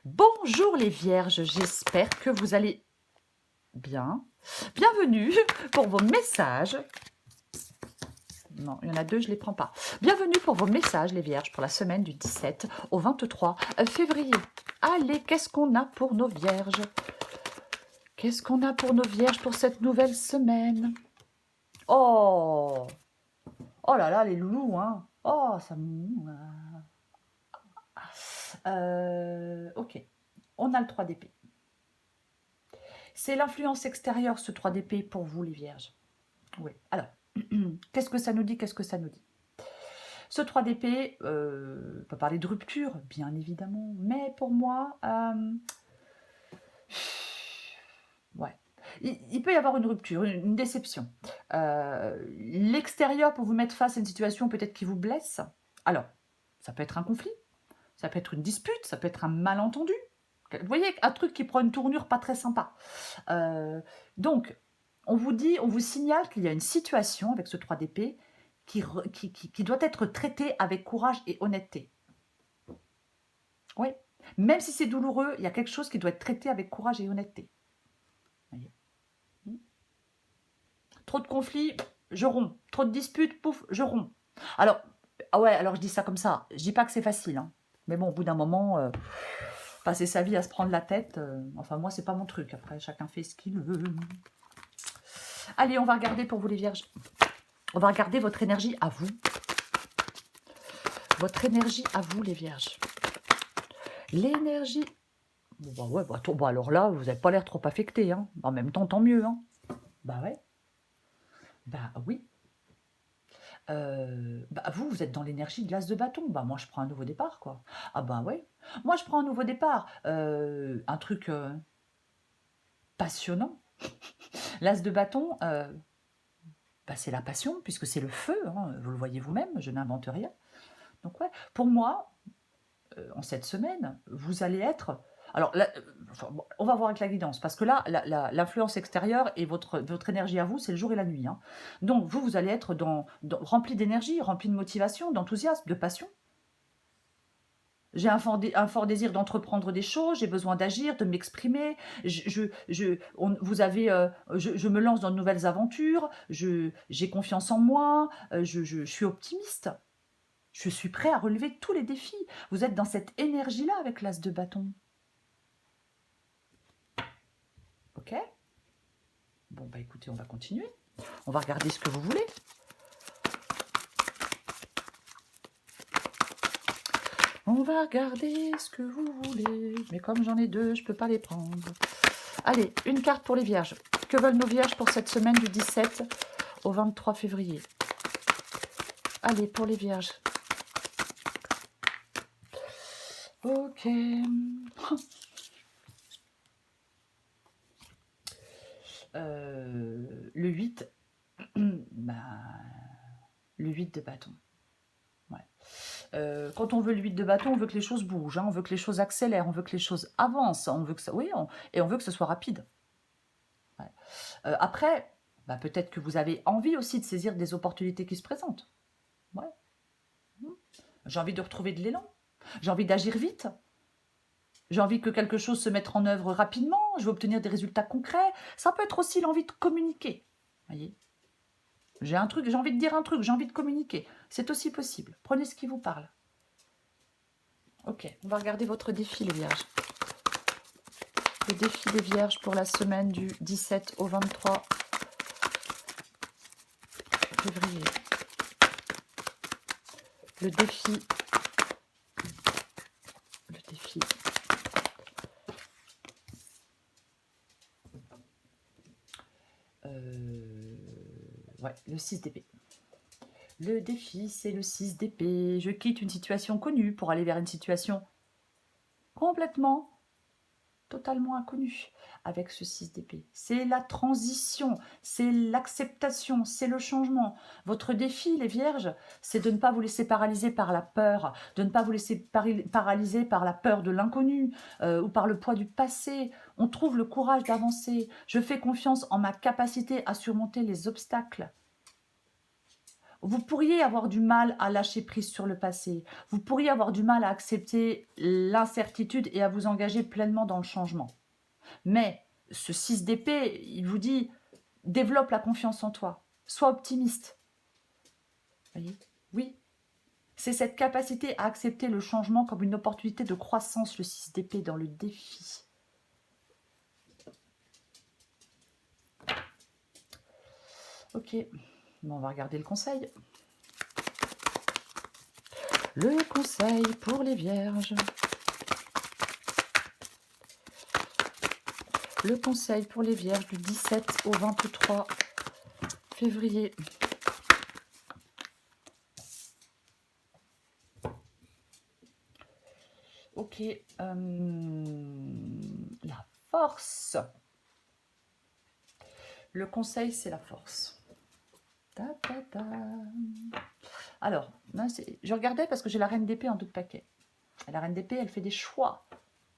Bonjour les vierges, j'espère que vous allez bien. Bienvenue pour vos messages. Non, il y en a deux, je ne les prends pas. Bienvenue pour vos messages les vierges pour la semaine du 17 au 23 février. Allez, qu'est-ce qu'on a pour nos vierges? Qu'est-ce qu'on a pour nos vierges pour cette nouvelle semaine? Oh, oh là là, les loulous, hein. Oh, ça me... ok, on a le 3 d'épée. C'est l'influence extérieure, ce 3 d'épée, pour vous, les vierges. Oui, alors, qu'est-ce que ça nous dit? Qu'est-ce que ça nous dit? Ce 3 d'épée peut parler de rupture, bien évidemment, mais pour moi, ouais, il peut y avoir une rupture, une déception. L'extérieur pour vous mettre face à une situation peut-être qui vous blesse. Alors, ça peut être un conflit, ça peut être une dispute, ça peut être un malentendu. Vous voyez, un truc qui prend une tournure pas très sympa. Donc, on vous dit, on vous signale qu'il y a une situation avec ce 3 d'épée qui doit être traitée avec courage et honnêteté. Oui, même si c'est douloureux, il y a quelque chose qui doit être traité avec courage et honnêteté. Voyez. Trop de conflits, je romps. Trop de disputes, pouf, je romps. Alors, ah ouais, alors je dis ça comme ça. Je dis pas que c'est facile, hein. Mais bon, au bout d'un moment, passer sa vie à se prendre la tête, enfin moi c'est pas mon truc. Après, chacun fait ce qu'il veut. Allez, on va regarder pour vous les vierges. On va regarder votre énergie à vous. Votre énergie à vous les vierges. L'énergie... Bon, bah ouais, bah, alors là, vous n'avez pas l'air trop affecté, hein. En même temps, tant mieux, hein. Bah ouais. Bah oui. Bah vous êtes dans l'énergie de l'as de bâton. Bah moi, je prends un nouveau départ, quoi. Ah bah ouais. Moi, je prends un nouveau départ. Un truc passionnant. L'as de bâton, bah, c'est la passion, puisque c'est le feu, hein, vous le voyez vous-même, je n'invente rien. Donc ouais, pour moi, en cette semaine, vous allez être... Alors, là, enfin, bon, on va voir avec la guidance, parce que là, l'influence extérieure et votre énergie à vous, c'est le jour et la nuit, hein. Donc, vous allez être rempli d'énergie, rempli de motivation, d'enthousiasme, de passion. J'ai un fort désir d'entreprendre des choses, j'ai besoin d'agir, de m'exprimer. Vous avez, je me lance dans de nouvelles aventures, j'ai confiance en moi, je suis optimiste. Je suis prêt à relever tous les défis. Vous êtes dans cette énergie-là avec l'as de bâton. Ok? Bon, bah écoutez, on va continuer. On va regarder ce que vous voulez. On va regarder ce que vous voulez. Mais comme j'en ai deux, je ne peux pas les prendre. Allez, une carte pour les vierges. Que veulent nos vierges pour cette semaine du 17 au 23 février? Allez, pour les vierges. Ok. Le 8, bah, le 8 de bâton. Ouais. Quand on veut le 8 de bâton, on veut que les choses bougent, hein, on veut que les choses accélèrent, on veut que les choses avancent, on veut que ça, oui, et on veut que ce soit rapide. Ouais. Après, bah, peut-être que vous avez envie aussi de saisir des opportunités qui se présentent. Ouais. J'ai envie de retrouver de l'élan, j'ai envie d'agir vite, j'ai envie que quelque chose se mette en œuvre rapidement, je veux obtenir des résultats concrets. Ça peut être aussi l'envie de communiquer. Voyez, j'ai envie de dire un truc, j'ai envie de communiquer. C'est aussi possible. Prenez ce qui vous parle. Ok, on va regarder votre défi, les vierges. Le défi des vierges pour la semaine du 17 au 23 février. Le défi. Le défi. Ouais, le 6 d'épée. Le défi, c'est le 6 d'épée. Je quitte une situation connue pour aller vers une situation complètement, totalement inconnue avec ce 6 d'épée. C'est la transition, c'est l'acceptation, c'est le changement. Votre défi, les vierges, c'est de ne pas vous laisser paralyser par la peur, de ne pas vous laisser paralyser par la peur de l'inconnu ou par le poids du passé. On trouve le courage d'avancer. Je fais confiance en ma capacité à surmonter les obstacles. Vous pourriez avoir du mal à lâcher prise sur le passé. Vous pourriez avoir du mal à accepter l'incertitude et à vous engager pleinement dans le changement. Mais ce 6 d'épée, il vous dit, développe la confiance en toi. Sois optimiste. Voyez? Oui. C'est cette capacité à accepter le changement comme une opportunité de croissance, le 6 d'épée dans le défi. Ok, bon, on va regarder le conseil. Le conseil pour les vierges. Le conseil pour les vierges du 17 au 23 février. Ok, la force. Le conseil, c'est la force. Ta, ta, ta. Alors, je regardais parce que j'ai la reine d'épée en tout paquet. Et la reine d'épée, elle fait des choix.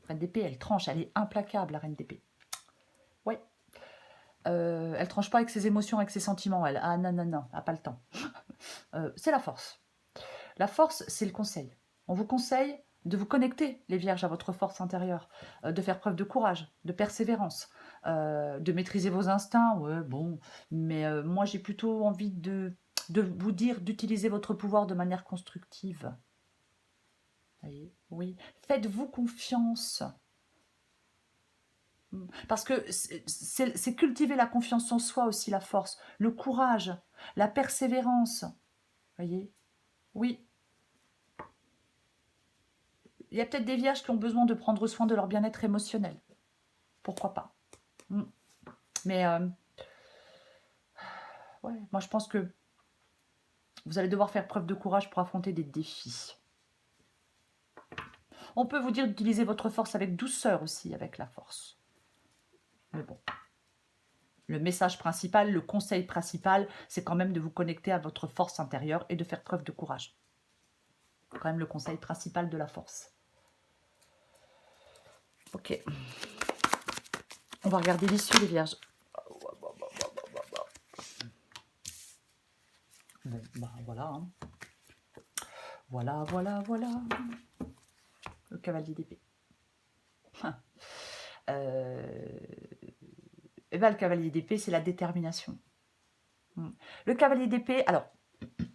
La reine d'épée, elle tranche, elle est implacable, la reine d'épée. Oui. Elle tranche pas avec ses émotions, avec ses sentiments, elle. Ah non, non, non, elle n'a pas le temps. C'est la force. La force, c'est le conseil. On vous conseille de vous connecter, les vierges, à votre force intérieure, de faire preuve de courage, de persévérance, de maîtriser vos instincts, ouais, bon, mais moi j'ai plutôt envie de vous dire d'utiliser votre pouvoir de manière constructive. Voyez, oui, faites-vous confiance. Parce que c'est cultiver la confiance en soi aussi, la force, le courage, la persévérance. Voyez, oui. Il y a peut-être des vierges qui ont besoin de prendre soin de leur bien-être émotionnel. Pourquoi pas? Mais ouais, moi je pense que vous allez devoir faire preuve de courage pour affronter des défis. On peut vous dire d'utiliser votre force avec douceur aussi, avec la force. Mais bon. Le message principal, le conseil principal, c'est quand même de vous connecter à votre force intérieure et de faire preuve de courage. C'est quand même le conseil principal de la force. Ok. On va regarder l'issue des vierges. Bon, bah voilà. Hein. Voilà, voilà, voilà. Le cavalier d'épée. Et ben, le cavalier d'épée, c'est la détermination. Le cavalier d'épée, alors,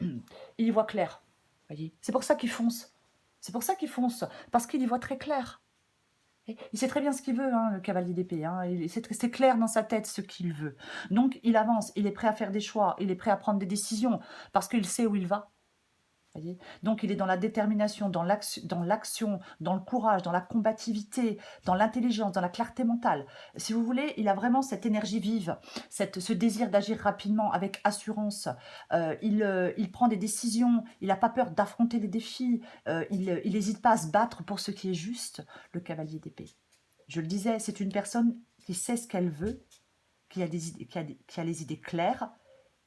il y voit clair. Voyez, c'est pour ça qu'il fonce. C'est pour ça qu'il fonce, parce qu'il y voit très clair. Et il sait très bien ce qu'il veut, hein, le cavalier d'épée. Hein. C'est clair dans sa tête ce qu'il veut. Donc, il avance, il est prêt à faire des choix, il est prêt à prendre des décisions, parce qu'il sait où il va. Voyez, donc il est dans la détermination, dans l'action, dans le courage, dans la combativité, dans l'intelligence, dans la clarté mentale. Si vous voulez, il a vraiment cette énergie vive, ce désir d'agir rapidement, avec assurance. Il prend des décisions, il n'a pas peur d'affronter les défis, il n'hésite pas à se battre pour ce qui est juste, le cavalier d'épée. Je le disais, c'est une personne qui sait ce qu'elle veut, qui a les idées claires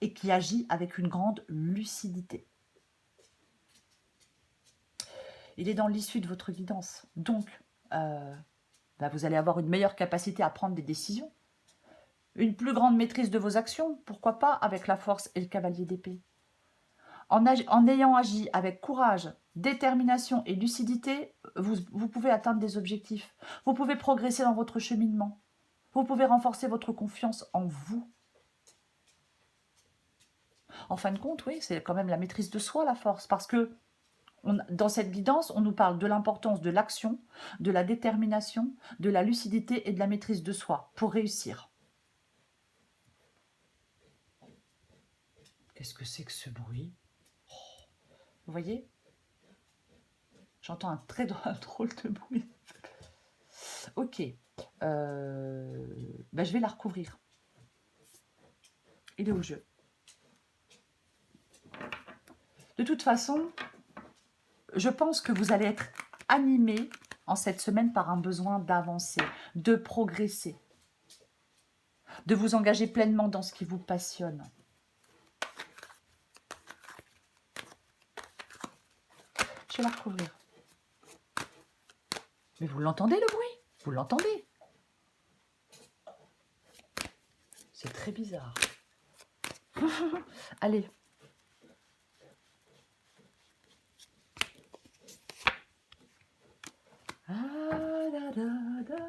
et qui agit avec une grande lucidité. Il est dans l'issue de votre guidance. Donc, vous allez avoir une meilleure capacité à prendre des décisions. Une plus grande maîtrise de vos actions, pourquoi pas, avec la force et le cavalier d'épée. En ayant agi avec courage, détermination et lucidité, vous pouvez atteindre des objectifs. Vous pouvez progresser dans votre cheminement. Vous pouvez renforcer votre confiance en vous. En fin de compte, oui, c'est quand même la maîtrise de soi, la force, parce que dans cette guidance, on nous parle de l'importance de l'action, de la détermination, de la lucidité et de la maîtrise de soi pour réussir. Qu'est-ce que c'est que ce bruit? Vous voyez? J'entends un très drôle de bruit. Ok. Je vais la recouvrir. Il est au jeu. De toute façon, je pense que vous allez être animé en cette semaine par un besoin d'avancer, de progresser, de vous engager pleinement dans ce qui vous passionne. Je vais la recouvrir. Mais vous l'entendez le bruit? Vous l'entendez? C'est très bizarre. Allez. Ah, da, da, da.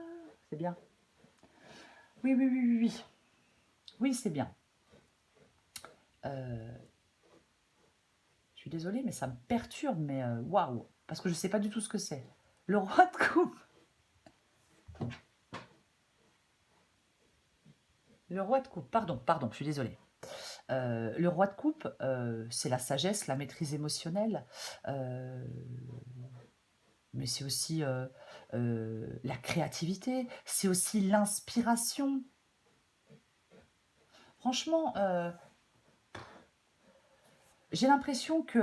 C'est bien. Oui, oui, oui, oui, oui. Oui, c'est bien. Je suis désolée, mais ça me perturbe, mais waouh, parce que je ne sais pas du tout ce que c'est. Le roi de coupe. Le roi de coupe, pardon, je suis désolée. Le roi de coupe, c'est la sagesse, la maîtrise émotionnelle, mais c'est aussi la créativité, c'est aussi l'inspiration. Franchement, j'ai l'impression que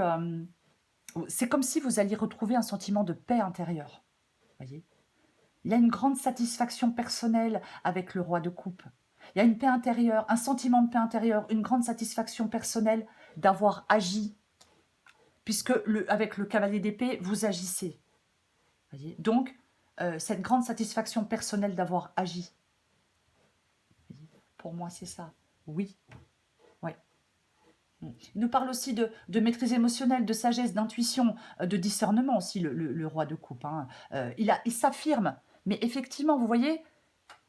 c'est comme si vous alliez retrouver un sentiment de paix intérieure. Voyez, il y a une grande satisfaction personnelle avec le roi de coupe. Il y a une paix intérieure, un sentiment de paix intérieure, une grande satisfaction personnelle d'avoir agi, puisque avec le cavalier d'épée, vous agissez. Voyez, donc, cette grande satisfaction personnelle d'avoir agi. Voyez, pour moi, c'est ça. Oui, ouais. Il nous parle aussi de maîtrise émotionnelle, de sagesse, d'intuition, de discernement aussi, le roi de coupe. Hein. Il s'affirme, mais effectivement, vous voyez,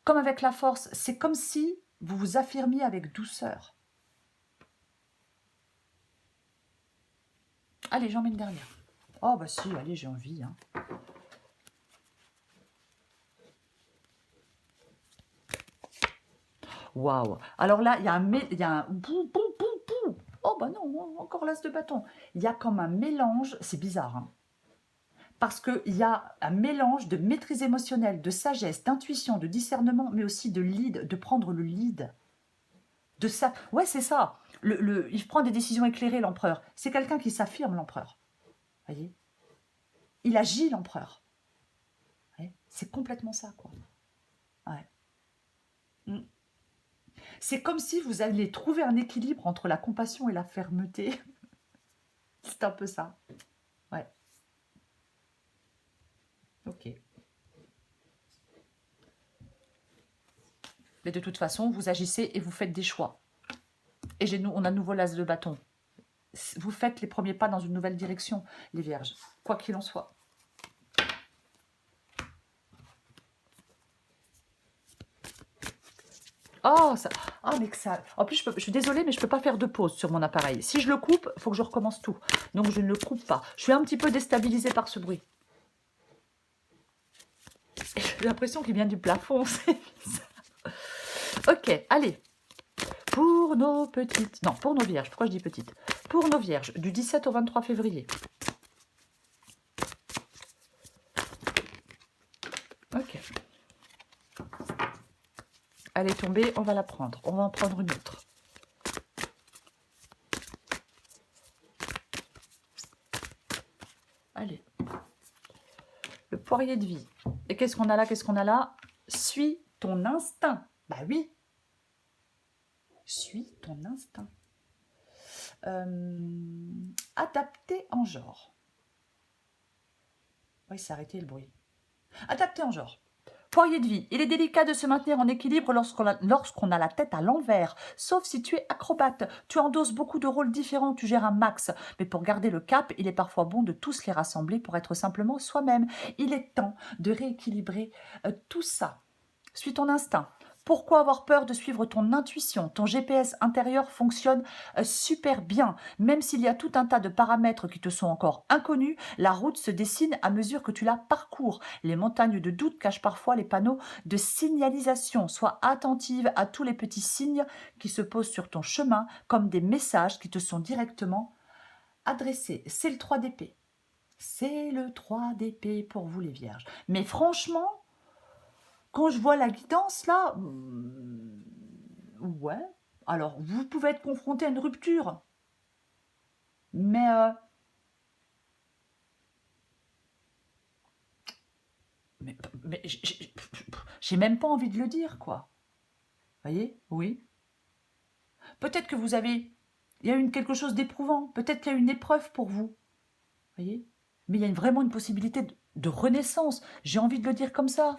comme avec la force, c'est comme si vous vous affirmiez avec douceur. Allez, j'en mets une dernière. Oh bah si, allez, j'ai envie. Hein. Waouh. Alors là, il y a un bou, bou, bou, bou. Oh bah non, encore l'as de bâton. Il y a comme un mélange, c'est bizarre, hein, parce qu'il y a un mélange de maîtrise émotionnelle, de sagesse, d'intuition, de discernement, mais aussi de lead, de prendre le lead. De ça. Ouais, c'est ça. Il prend des décisions éclairées, l'empereur. C'est quelqu'un qui s'affirme, l'empereur. Voyez, il agit, l'empereur. C'est complètement ça, quoi. Ouais. Mm. C'est comme si vous alliez trouver un équilibre entre la compassion et la fermeté. C'est un peu ça. Ouais. Ok. Mais de toute façon, vous agissez et vous faites des choix. Et on a nouveau l'as de bâton. Vous faites les premiers pas dans une nouvelle direction, les vierges. Quoi qu'il en soit. Oh, ça... Ah, mais que ça... En plus, je suis désolée, mais je ne peux pas faire de pause sur mon appareil. Si je le coupe, il faut que je recommence tout. Donc, je ne le coupe pas. Je suis un petit peu déstabilisée par ce bruit. J'ai l'impression qu'il vient du plafond. Ok, allez. Pour nos petites... Non, pour nos vierges. Pourquoi je dis petites? Pour nos vierges, du 17 au 23 février. Ok. Elle est tombée, on va la prendre. On va en prendre une autre. Allez. Le poirier de vie. Et qu'est-ce qu'on a là? Qu'est-ce qu'on a là? Suis ton instinct. Bah oui. Suis ton instinct. Adapté en genre. Oui, c'est arrêté le bruit. Adapté en genre. Poirier de vie. Il est délicat de se maintenir en équilibre lorsqu'on a la tête à l'envers. Sauf si tu es acrobate. Tu endosses beaucoup de rôles différents, tu gères un max. Mais pour garder le cap, il est parfois bon de tous les rassembler pour être simplement soi-même. Il est temps de rééquilibrer tout ça. Suis ton instinct. Pourquoi avoir peur de suivre ton intuition? Ton GPS intérieur fonctionne super bien. Même s'il y a tout un tas de paramètres qui te sont encore inconnus, la route se dessine à mesure que tu la parcours. Les montagnes de doute cachent parfois les panneaux de signalisation. Sois attentive à tous les petits signes qui se posent sur ton chemin comme des messages qui te sont directement adressés. C'est le 3 d'épée. C'est le 3 d'épée pour vous les vierges. Mais franchement, quand je vois la guidance, là, ouais. Alors, vous pouvez être confronté à une rupture. Mais, mais j'ai même pas envie de le dire, quoi. Voyez? Oui. Peut-être que il y a eu quelque chose d'éprouvant. Peut-être qu'il y a eu une épreuve pour vous. Voyez? Mais il y a vraiment une possibilité de renaissance. J'ai envie de le dire comme ça.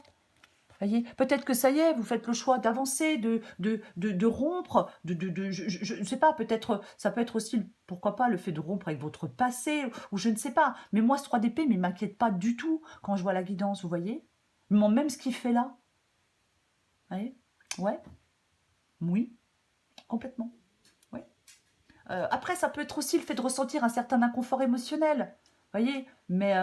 Voyez, peut-être que ça y est, vous faites le choix d'avancer, de rompre, je ne sais pas, peut-être, ça peut être aussi, pourquoi pas, le fait de rompre avec votre passé, ou je ne sais pas. Mais moi, ce 3 d'épée, mais il m'inquiète pas du tout quand je vois la guidance, vous voyez? Même ce qu'il fait là, vous voyez? Ouais, oui, complètement, ouais. Après, ça peut être aussi le fait de ressentir un certain inconfort émotionnel, vous voyez? Mais,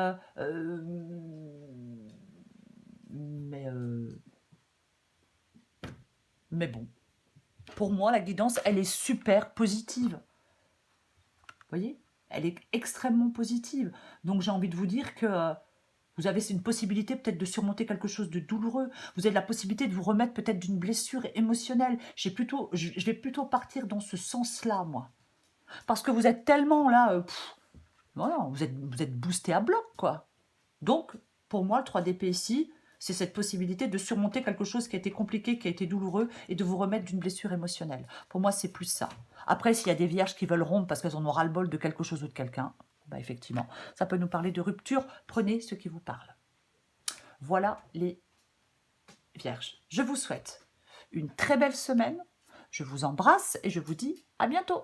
mais bon, pour moi, la guidance, elle est super positive. Vous voyez? Elle est extrêmement positive. Donc j'ai envie de vous dire que vous avez une possibilité peut-être de surmonter quelque chose de douloureux. Vous avez la possibilité de vous remettre peut-être d'une blessure émotionnelle. Je vais plutôt partir dans ce sens-là, moi. Parce que vous êtes tellement là, voilà, vous êtes boosté à bloc, quoi. Donc, pour moi, le 3DP ici, c'est cette possibilité de surmonter quelque chose qui a été compliqué, qui a été douloureux, et de vous remettre d'une blessure émotionnelle. Pour moi, c'est plus ça. Après, s'il y a des vierges qui veulent rompre parce qu'elles en ont ras-le-bol de quelque chose ou de quelqu'un, bah effectivement, ça peut nous parler de rupture. Prenez ce qui vous parle. Voilà les vierges. Je vous souhaite une très belle semaine. Je vous embrasse et je vous dis à bientôt.